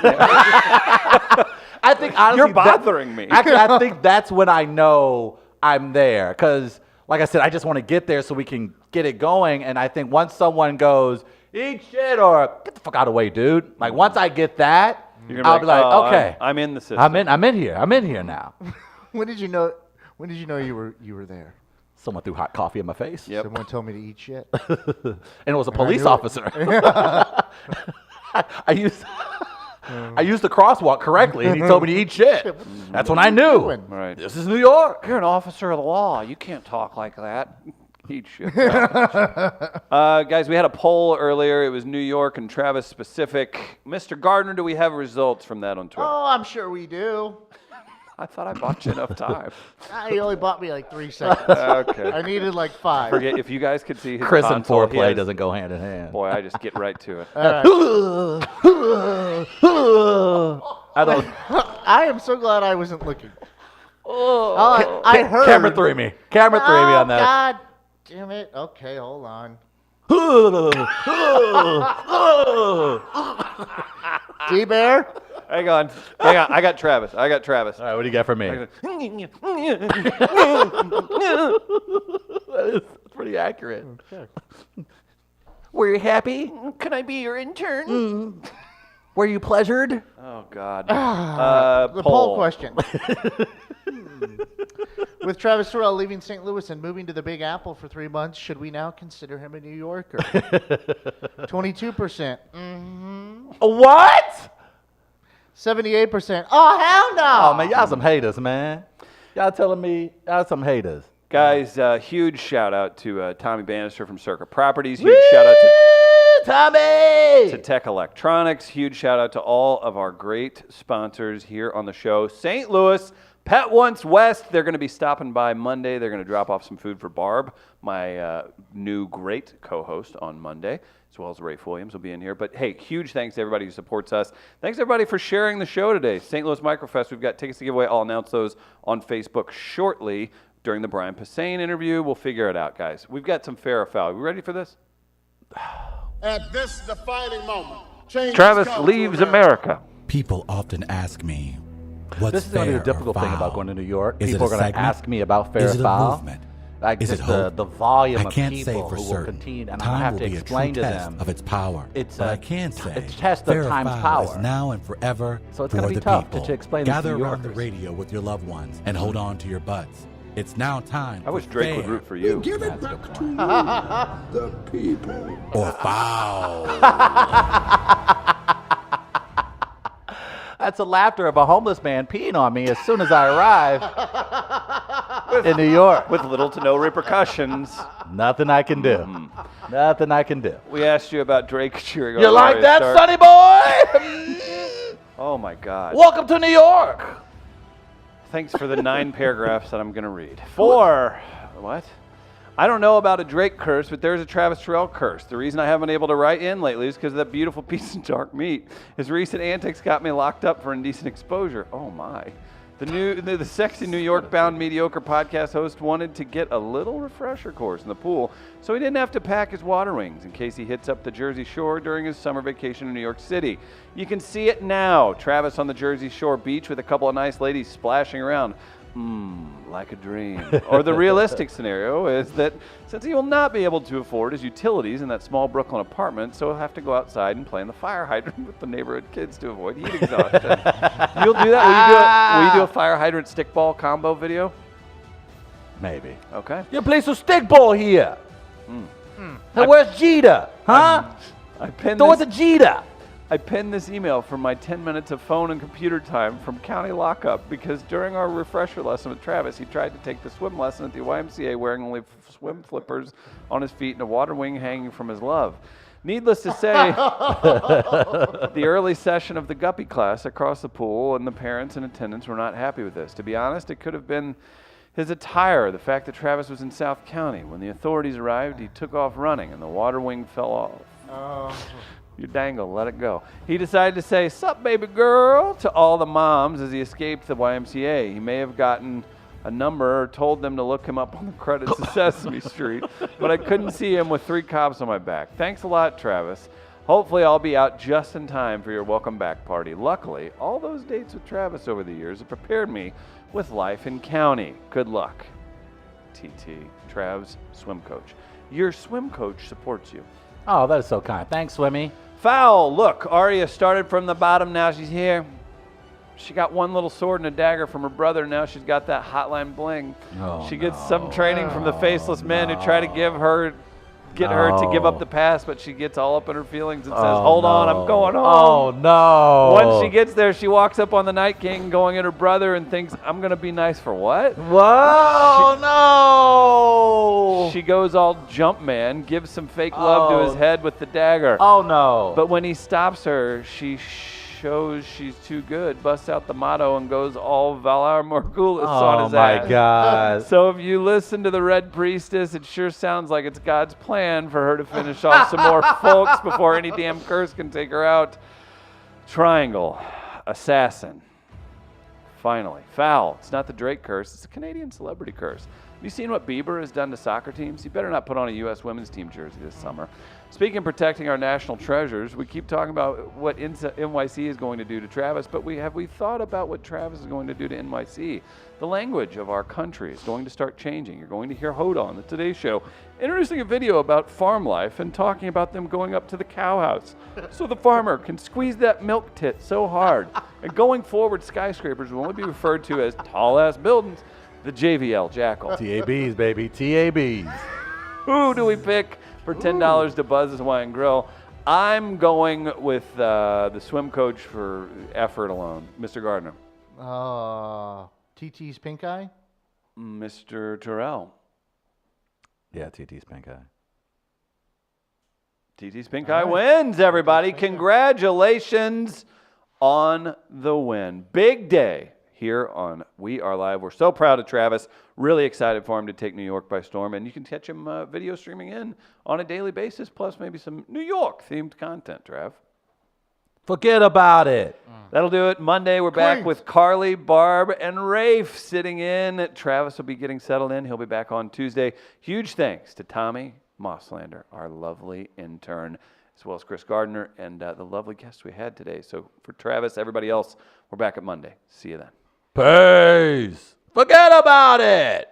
I think honestly, You're bothering me. Actually, I think that's when I know I'm there, because, like I said, I just want to get there so we can get it going. And I think once someone goes, "Eat shit," or "Get the fuck out of the way, dude," like once I get that, You're gonna I'll be like, "Oh, "Okay, I'm in the system." I'm in here now." When did you know? When did you know you were there? Someone threw hot coffee in my face, Yep. Someone told me to eat shit. and it was a police knew it. officer. I used the crosswalk correctly, and he told me to eat shit. That's when I knew. doing? Right. This is New York. You're an officer of the law. You can't talk like that. Eat shit. Guys, we had a poll earlier. It was New York and Travis specific. Mr. Gardner, do we have results from that on Twitter? Oh, I'm sure we do. I thought I bought you enough time. He only bought me like 3 seconds. Okay. I needed like 5. Forget if you guys could see his Chris and console, he foreplay has- doesn't go hand in hand. Boy, I just get right to it. All right. I don't. I am so glad I wasn't looking. Oh, I heard. Camera 3 me. Camera 3 me on that. God damn it. Okay, hold on. D-Bear? Hang on. I got Travis. All right, what do you got for me? That's pretty accurate. Were you happy? Can I be your intern? Were you pleasured? Oh, God. The poll question. With Travis Terrell leaving St. Louis and moving to the Big Apple for 3 months, should we now consider him a New Yorker? 22%. What? 78%. Oh, hell no! Oh man, y'all some haters, man. Y'all telling me y'all some haters. Guys, huge shout out to Tommy Bannister from Circa Properties. Huge shout out Tommy! to Tech Electronics. Huge shout out to all of our great sponsors here on the show. St. Louis, Pet Once West. They're going to be stopping by Monday. They're going to drop off some food for Barb, my new great co-host on Monday, as well as Rafe Williams will be in here. But hey, huge thanks to everybody who supports us. Thanks everybody for sharing the show today. St. Louis Microfest, we've got tickets to give away. I'll announce those on Facebook shortly during the Brian Posehn interview. We'll figure it out, guys. We've got some fair or foul. Are we ready for this? At this defining moment, change Travis has come leaves to America. People often ask me, what's This is going to be fair the or difficult thing foul? about going to New York. Is People it are a going to segment? ask me about fair Is or it a foul. movement? Like Is just it hope? the volume I of can't people say for who will certain. continue, and Time I have will to be a explain true to test them. of its power. It's but a- I can say it's a test of fair or time's foul power. is now and forever So it's for gonna be the tough to people. explain this to Gather New around the Yorkers. radio with your loved ones and hold on to your butts. It's now time. I wish for Drake would fair root for you. give it back to the people. or foul. That's the laughter of a homeless man peeing on me as soon as I arrive in New York. With little to no repercussions. Nothing I can do. Nothing I can do. We asked you about Drake cheering on You like Larry that, Stark. sonny boy? Oh my God. Welcome to New York. Thanks for the 9 paragraphs that I'm going to read. 4. What? I don't know about a Drake curse, but there's a Travis Terrell curse. The reason I haven't been able to write in lately is because of that beautiful piece of dark meat. His recent antics got me locked up for indecent exposure. Oh my. The sexy New York-bound mediocre podcast host wanted to get a little refresher course in the pool, so he didn't have to pack his water wings in case he hits up the Jersey Shore during his summer vacation in New York City. You can see it now. Travis on the Jersey Shore beach with a couple of nice ladies splashing around. Like a dream. Or the realistic scenario is that since he will not be able to afford his utilities in that small Brooklyn apartment, so he'll have to go outside and play in the fire hydrant with the neighborhood kids to avoid heat exhaustion. You'll do that? Will you do a fire hydrant stickball combo video? Maybe. Okay. You play some stickball here. Hey, where's Jeter? Huh? I pinned Throw it this, to Jeter. I pinned this email from my 10 minutes of phone and computer time from county lockup because during our refresher lesson with Travis, he tried to take the swim lesson at the YMCA wearing only swim flippers on his feet and a water wing hanging from his love. Needless to say, the early session of the guppy class across the pool and the parents and attendants were not happy with this. To be honest, it could have been his attire, the fact that Travis was in South County. When the authorities arrived, he took off running and the water wing fell off. You dangle, let it go. He decided to say, "Sup, baby girl," to all the moms as he escaped the YMCA. He may have gotten a number or told them to look him up on the credits of Sesame Street, but I couldn't see him with 3 cops on my back. Thanks a lot, Travis. Hopefully I'll be out just in time for your welcome back party. Luckily, all those dates with Travis over the years have prepared me with life in county. Good luck. TT, Trav's swim coach. Your swim coach supports you. Oh, that is so kind. Thanks, Swimmy. Foul. Look, Arya started from the bottom. Now she's here. She got one little sword and a dagger from her brother. Now she's got that hotline bling. Oh, She gets some training from the faceless men who try to get her to give up the past, but she gets all up in her feelings and says, "Hold on, I'm going home." Oh, no. Once she gets there, she walks up on the Night King going at her brother and thinks, "I'm going to be nice for what?" Whoa, no. She goes all jump man, gives some fake love to his head with the dagger. Oh, no. But when he stops her, she shows she's too good, busts out the motto, and goes all Valar Morghulis on his ass. Oh, my God. So if you listen to the Red Priestess, it sure sounds like it's God's plan for her to finish off some more folks before any damn curse can take her out. Triangle. Assassin. Finally. Foul. It's not the Drake curse. It's a Canadian celebrity curse. Have you seen what Bieber has done to soccer teams? He better not put on a U.S. women's team jersey this summer. Speaking of protecting our national treasures, we keep talking about what NYC is going to do to Travis, but have we thought about what Travis is going to do to NYC? The language of our country is going to start changing. You're going to hear Hoda on the Today Show introducing a video about farm life and talking about them going up to the cow house so the farmer can squeeze that milk tit so hard. And going forward, skyscrapers will only be referred to as tall-ass buildings. The JVL Jackal. TABs, baby. TABs. Who do we pick for $10 to Buzz's Hawaiian Grill? I'm going with the swim coach for effort alone, Mr. Gardner. TT's pink eye? Mr. Terrell. Yeah, TT's pink eye. TT's Pink Eye wins, everybody. Congratulations on the win. Big day here on We Are Live. We're so proud of Travis. Really excited for him to take New York by storm. And you can catch him video streaming in on a daily basis, plus maybe some New York-themed content, Trav. Forget about it. That'll do it. Monday, we're back with Carly, Barb, and Rafe sitting in. Travis will be getting settled in. He'll be back on Tuesday. Huge thanks to Tommy Mosslander, our lovely intern, as well as Chris Gardner and the lovely guests we had today. So for Travis, everybody else, we're back at Monday. See you then. Peace. Forget about it.